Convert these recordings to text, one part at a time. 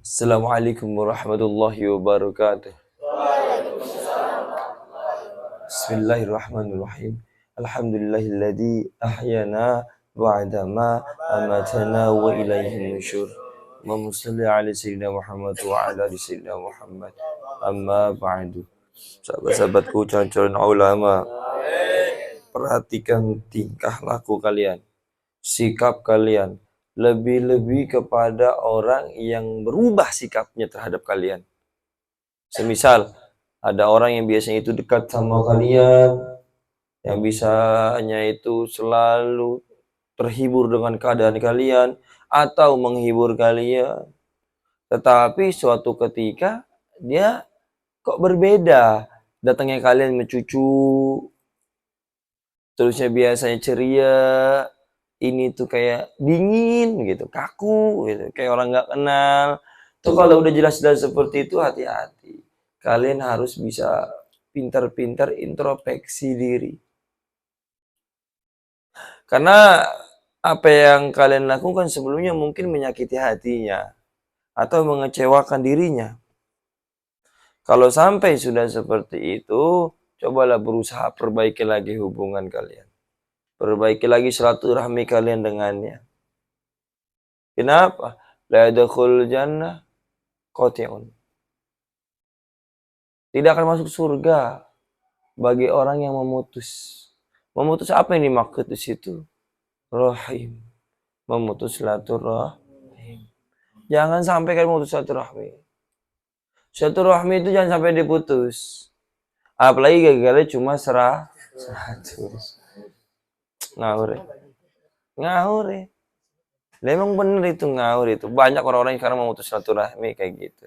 Assalamualaikum warahmatullahi wabarakatuh. Bismillahirrahmanirrahim. Alhamdulillahilladzi ahyana ba'dama amatana wa ilaihin nusyur. Allahumma shalli ala sayyidina Muhammad wa ala ali sayyidina Muhammad. Amma ba'du. Sahabat-sahabatku, calon-calon ulama, perhatikan tingkah laku kalian, sikap kalian, lebih-lebih kepada orang yang berubah sikapnya terhadap kalian. Semisal ada orang yang biasanya itu dekat sama kalian, yang bisanya itu selalu terhibur dengan keadaan kalian atau menghibur kalian, tetapi suatu ketika dia kok berbeda. Datangnya kalian mencucu, terusnya biasanya ceria, ini tuh kayak dingin gitu, kaku gitu, kayak orang nggak kenal. Tuh kalau udah jelas-jelas seperti itu, hati-hati. Kalian harus bisa pintar-pintar introspeksi diri. Karena apa yang kalian lakukan sebelumnya mungkin menyakiti hatinya atau mengecewakan dirinya. Kalau sampai sudah seperti itu, cobalah berusaha perbaiki lagi hubungan kalian. Perbaiki lagi silaturahmi kalian dengannya. Kenapa? La yadkhulul jannah qati'un. Tidak akan masuk surga bagi orang yang memutus. Memutus apa yang dimaksud di situ? Rahim. Memutus silaturahim. Jangan sampai kalian memutus silaturahmi. Silaturahmi itu jangan sampai diputus. Apalagi gara-gara cuma 100. Ngawur ya. Memang bener itu ngawur itu. Banyak orang-orang yang sekarang memutus silaturahmi kayak gitu.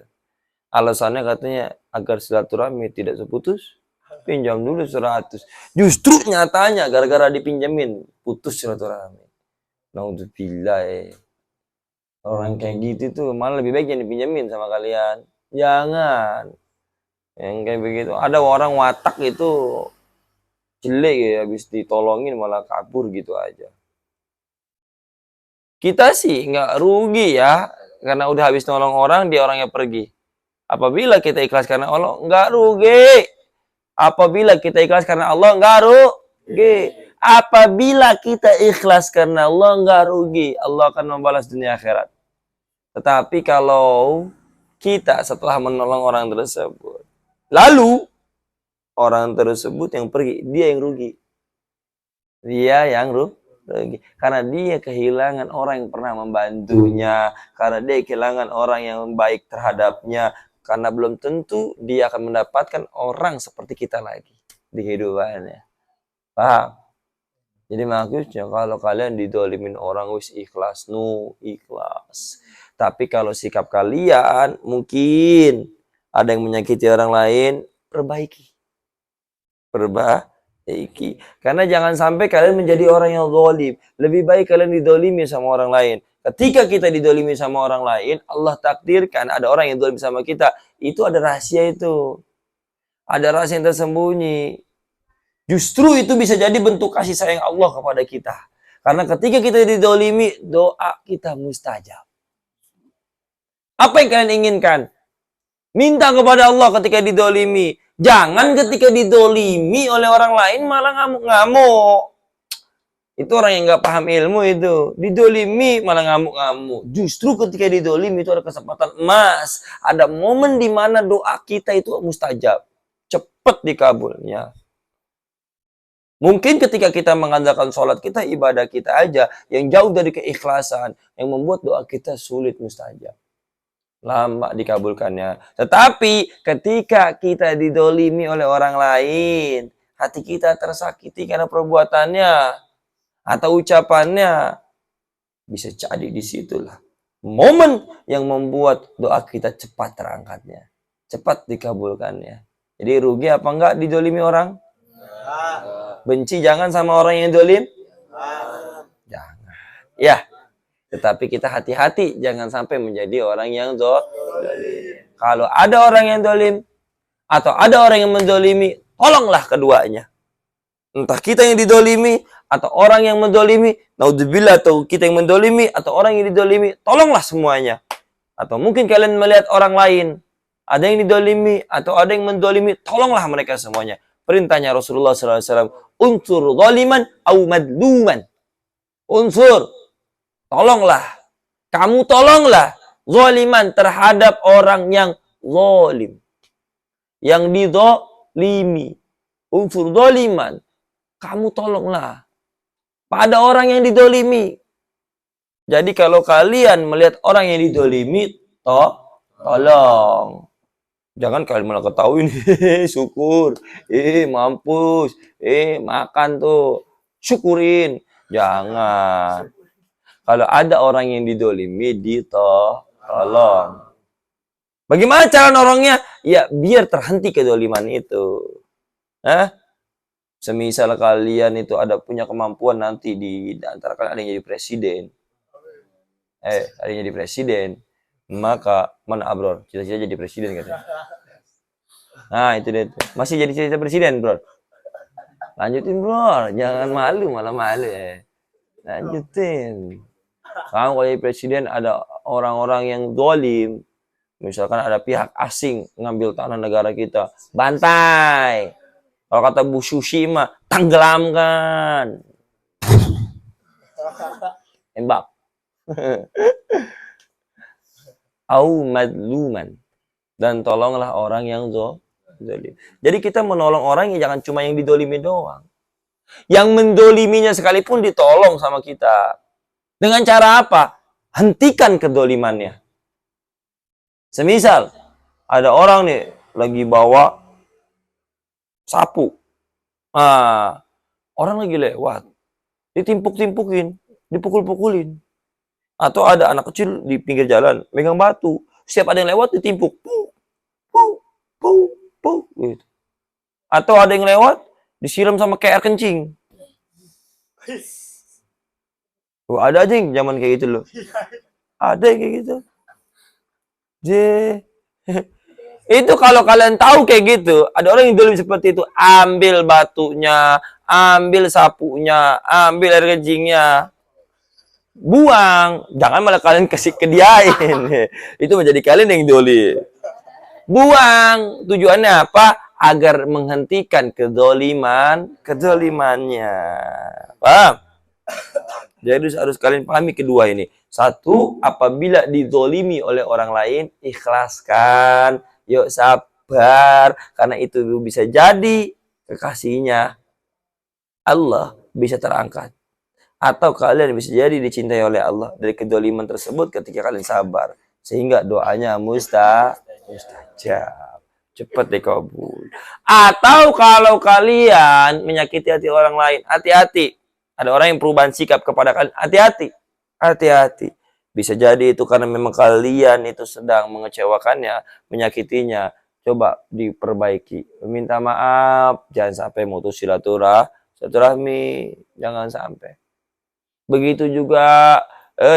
Alasannya katanya agar silaturahmi tidak terputus, pinjam dulu 100. Justru nyatanya gara-gara dipinjemin putus silaturahmi. Naudzubillah. Orang kayak gitu tuh malah lebih baik yang dipinjemin sama kalian. Jangan. Yang kayak begitu. Ada orang watak itu jelek ya, habis ditolongin malah kabur gitu aja. Kita sih nggak rugi ya, karena udah habis nolong orang, dia orangnya pergi. Apabila kita ikhlas karena Allah, nggak rugi. Apabila kita ikhlas karena Allah, nggak rugi. Apabila kita ikhlas karena Allah, nggak rugi. Allah akan membalas dunia akhirat. Tetapi kalau kita setelah menolong orang tersebut, lalu orang tersebut yang pergi, dia yang rugi. Dia yang rugi. Karena dia kehilangan orang yang pernah membantunya. Karena dia kehilangan orang yang baik terhadapnya. Karena belum tentu dia akan mendapatkan orang seperti kita lagi di kehidupannya. Paham? Jadi maksudnya kalau kalian didolimin orang, wis ikhlas, ikhlas. Tapi kalau sikap kalian mungkin ada yang menyakiti orang lain, perbaiki. Karena jangan sampai kalian menjadi orang yang zalim. Lebih baik kalian didolimi sama orang lain. Ketika kita didolimi sama orang lain, Allah takdirkan ada orang yang zalim sama kita. Itu ada rahasia itu. Ada rahasia yang tersembunyi. Justru itu bisa jadi bentuk kasih sayang Allah kepada kita. Karena ketika kita didolimi, doa kita mustajab. Apa yang kalian inginkan? Minta kepada Allah ketika didolimi. Jangan ketika didolimi oleh orang lain malah ngamuk-ngamuk. Itu orang yang nggak paham ilmu itu. Didolimi malah ngamuk-ngamuk. Justru ketika didolimi itu ada kesempatan emas. Ada momen di mana doa kita itu mustajab. Cepat dikabulnya. Mungkin ketika kita mengandalkan sholat kita, ibadah kita aja yang jauh dari keikhlasan, yang membuat doa kita sulit mustajab. Lama dikabulkannya. Tetapi ketika kita didolimi oleh orang lain, hati kita tersakiti karena perbuatannya atau ucapannya, bisa jadi disitulah momen yang membuat doa kita cepat terangkatnya, cepat dikabulkannya. Jadi rugi apa enggak didolimi orang? Benci jangan sama orang yang dolim? Jangan. Ya. Tetapi kita hati-hati, jangan sampai menjadi orang yang dolim. Kalau ada orang yang dolim, atau ada orang yang mendolimi, tolonglah keduanya. Entah kita yang didolimi, atau orang yang mendolimi, naudzubillah, atau kita yang mendolimi, atau orang yang didolimi, tolonglah semuanya. Atau mungkin kalian melihat orang lain, ada yang didolimi atau ada yang mendolimi, tolonglah mereka semuanya. Perintahnya Rasulullah SAW, unsur zaliman au madluman. Unsur, tolonglah. Kamu tolonglah zaliman terhadap orang yang zalim. Yang didolimi. Unsur zaliman. Kamu tolonglah pada orang yang didolimi. Jadi kalau kalian melihat orang yang didolimi, tolong. Jangan kalian malah ketahuin, syukur, mampus, makan tuh, syukurin. Jangan. Kalau ada orang yang didolimi, ditolong. Bagaimana cara nolongnya? Ya, biar terhenti kedoliman itu. Semisal kalian itu ada punya kemampuan nanti di antara kalian ada yang jadi presiden. Ada yang jadi presiden. Maka, mana Abror? Cita-cita jadi presiden katanya. Nah, itu dia. Masih jadi cita-cita presiden, bro. Lanjutin, bro. Jangan malu, malah malu ya. Lanjutin. Kamu kalau jadi presiden ada orang-orang yang dolim. Misalkan ada pihak asing ngambil tanah negara kita. Bantai. Kalau kata Bu Susi mah, tenggelamkan. Embak. Au madluman. Dan tolonglah orang yang zalim. Jadi kita menolong orang yang jangan cuma yang didolimi doang. Yang mendoliminya sekalipun ditolong sama kita. Dengan cara apa? Hentikan kedolimannya. Semisal, ada orang nih lagi bawa sapu. Orang lagi lewat. Ditimpuk-timpukin. Dipukul-pukulin. Atau ada anak kecil di pinggir jalan, megang batu. Setiap ada yang lewat, ditimpuk. Puh, puh, puh, puh, gitu. Atau ada yang lewat, disiram sama kayak air kencing. Ada aja yang zaman kayak gitu loh. Ada yang kayak gitu. Itu kalau kalian tahu kayak gitu, ada orang yang dolim seperti itu, ambil batunya, ambil sapunya, ambil air kencingnya, buang. Jangan malah kalian kasih ke diain. Itu menjadi kalian yang dolim. Buang. Tujuannya apa? Agar menghentikan kedolimannya. Paham? Jadi harus kalian pahami kedua ini. Satu, apabila didolimi oleh orang lain, ikhlaskan. Yuk sabar. Karena itu bisa jadi kekasihnya Allah bisa terangkat. Atau kalian bisa jadi dicintai oleh Allah dari kedoliman tersebut ketika kalian sabar. Sehingga doanya mustajab. Cepat dikabul. Atau kalau kalian menyakiti hati orang lain, hati-hati. Ada orang yang perubahan sikap kepada kalian, hati-hati. Hati-hati. Bisa jadi itu karena memang kalian itu sedang mengecewakannya, menyakitinya. Coba diperbaiki. Minta maaf. Jangan sampai mutus silaturahmi. Jangan sampai. Begitu juga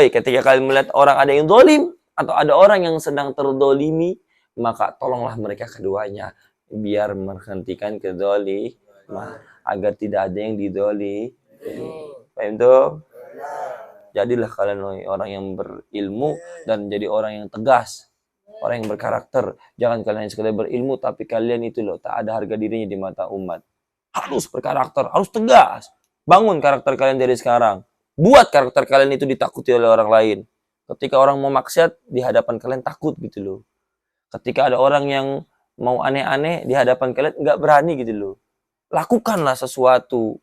ketika kalian melihat orang ada yang dolim. Atau ada orang yang sedang terdolimi. Maka tolonglah mereka keduanya. Biar menghentikan kedoliman. Agar tidak ada yang didolimi. Paham tuh? Jadilah kalian orang yang berilmu dan jadi orang yang tegas, orang yang berkarakter. Jangan kalian sekedar berilmu tapi kalian itu loh tak ada harga dirinya di mata umat. Harus berkarakter, harus tegas. Bangun karakter kalian dari sekarang. Buat karakter kalian itu ditakuti oleh orang lain. Ketika orang mau maksiat di hadapan kalian takut gitu loh. Ketika ada orang yang mau aneh-aneh di hadapan kalian nggak berani gitu loh. Lakukanlah sesuatu.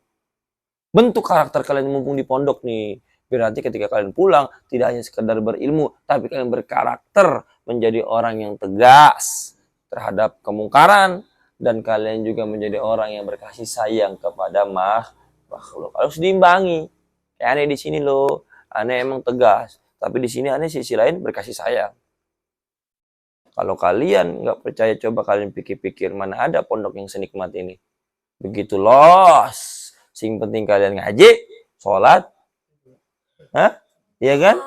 Bentuk karakter kalian mumpung di pondok nih. Biar nanti ketika kalian pulang, tidak hanya sekedar berilmu, tapi kalian berkarakter menjadi orang yang tegas terhadap kemungkaran. Dan kalian juga menjadi orang yang berkasih sayang kepada makhluk. Harus diimbangi. Kayak aneh di sini loh. Aneh emang tegas. Tapi di sini aneh sisi lain berkasih sayang. Kalau kalian nggak percaya, coba kalian pikir-pikir mana ada pondok yang senikmat ini. Begitu los. Sing penting kalian ngaji, sholat. Iya kan?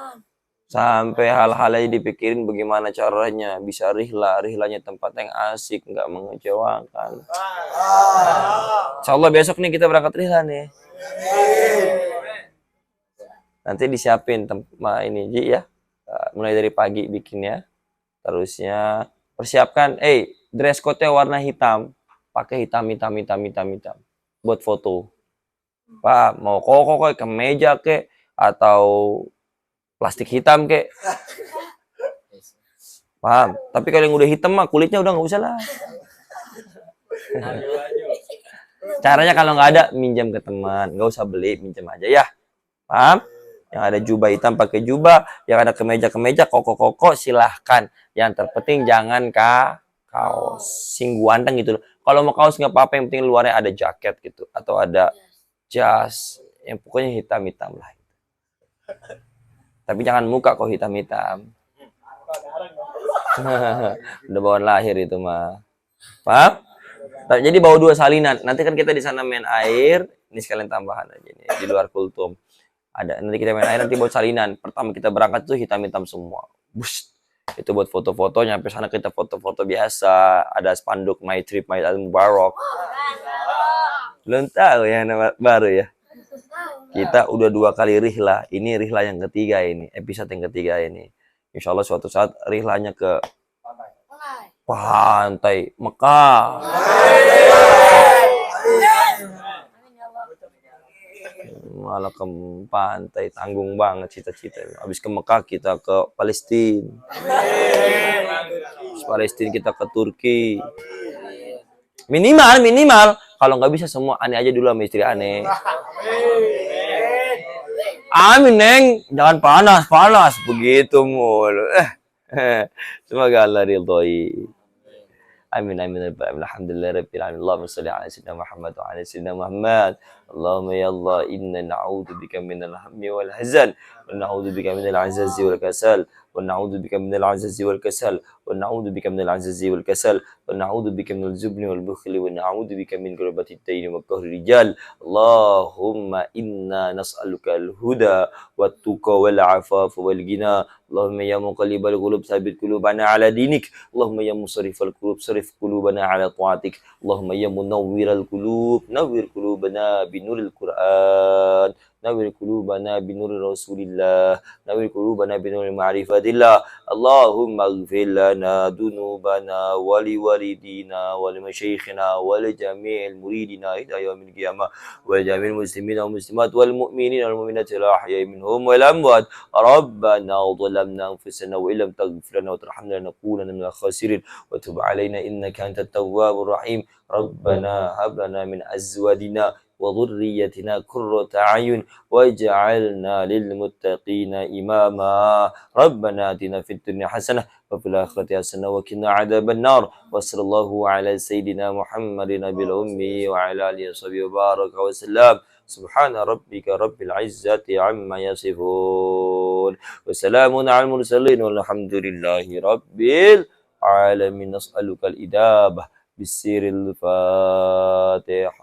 Sampai hal-hal aja dipikirin bagaimana caranya bisa rihlanya tempat yang asik, nggak mengecewakan. Insyaallah besok nih kita berangkat rihlah nih. Nanti disiapin tempat ini Ji ya. Mulai dari pagi bikin ya. Terusnya persiapkan, dress code-nya warna hitam. Pakai hitam buat foto. Pak, mau koko ke kemeja ke atau plastik hitam ke. Paham? Tapi kalau yang udah hitam mah kulitnya udah nggak usah lah. Caranya kalau nggak ada minjam ke teman, nggak usah beli, minjam aja ya. Paham? Yang ada jubah hitam pakai jubah, yang ada kemeja koko silahkan. Yang terpenting jangan kaos sing guanteng gitu loh. Kalau mau kaos nggak apa-apa, yang penting luarnya ada jaket gitu atau ada jas, yang pokoknya hitam lah. Tapi jangan muka kok hitam. Udah bawaan lahir itu mah. Paham? Jadi bawa 2 salinan. Nanti kan kita di sana main air, ini sekalian tambahan aja nih di luar kultum. Ada nanti kita main air, nanti buat salinan. Pertama kita berangkat tuh hitam semua. Bush. Itu buat foto-foto, nyampe sana kita foto-foto biasa. Ada spanduk My Trip My Al Mubarak. Belum tahu ya nama baru ya. Kita udah 2 kali rihlah. Ini rihlah yang ketiga ini, episode yang ketiga ini. Insya Allah suatu saat rihlahnya ke pantai Mekah. Malah ke pantai, tanggung banget cita-cita. Habis ke Mekah kita ke Palestina. Habis Palestina kita ke Turki. Minimal. Kalau nggak bisa semua aneh aja dulu sama istri aneh. Amin, Neng. Jangan panas. Begitu mulu. Semoga Allah ridhoi. Amin. Alhamdulillah rabbil alamin. Allahumma shalli ala sayyidina Muhammad wa ala sayyidina Muhammad. Allahumma ya Allah, inna na'udzubika minal hammi wal hazan wa na'udzubika minal azazi wal kasal wa na'udzubika minal azazi wal kasal wa na'udzubika minal azazi wal kasal wa na'udzubika minal jubni wal bukhli wa na'udzubika min ghurabati ad-daini wa qahri rijal. Allahumma inna nas'aluka al-huda wat tuqa wal afafa wal ghina. Allahumma ya muqallibal qulub tsabbit qulubana ala dinik. Allahumma ya musarrifal qulub sarrif qulubana ala ta'atik. Allahumma ya munawwiral qulub nawwir qulubana binuril Qur'an. Nawwir qulubana binuri Rasulillah. Nawwir qulubana binuri ma'rifatillah. Allahumma ighfir lana dunubana wa li walidina wa li masyayikhina wa li jami'il muridina ila yaumil qiyamah wa li jami'il muslimina wal muslimat wal mu'minina wal mu'minati al ahya'i minhum wal amwat. Rabbana ظلمنا أنفسنا وإن لم تغفر لنا وترحمنا لنكونن من الخاسرين وتب علينا إنك أنت التواب الرحيم. ربنا هب لنا من أزواجنا وذريتنا قرة أعين واجعلنا للمتقين إماما. ربنا آتنا في الدنيا حسنة وفي الآخرة حسنة وقنا عذاب النار. وصلى الله على سيدنا محمد نبي الأمي وعلى آله وصحبه وبارك وسلم. سبحان ربك رب العزة عما يصفون وسلام على المرسلين والحمد لله رب العالمين. نسألك الإجابة بالسر الفاتحة.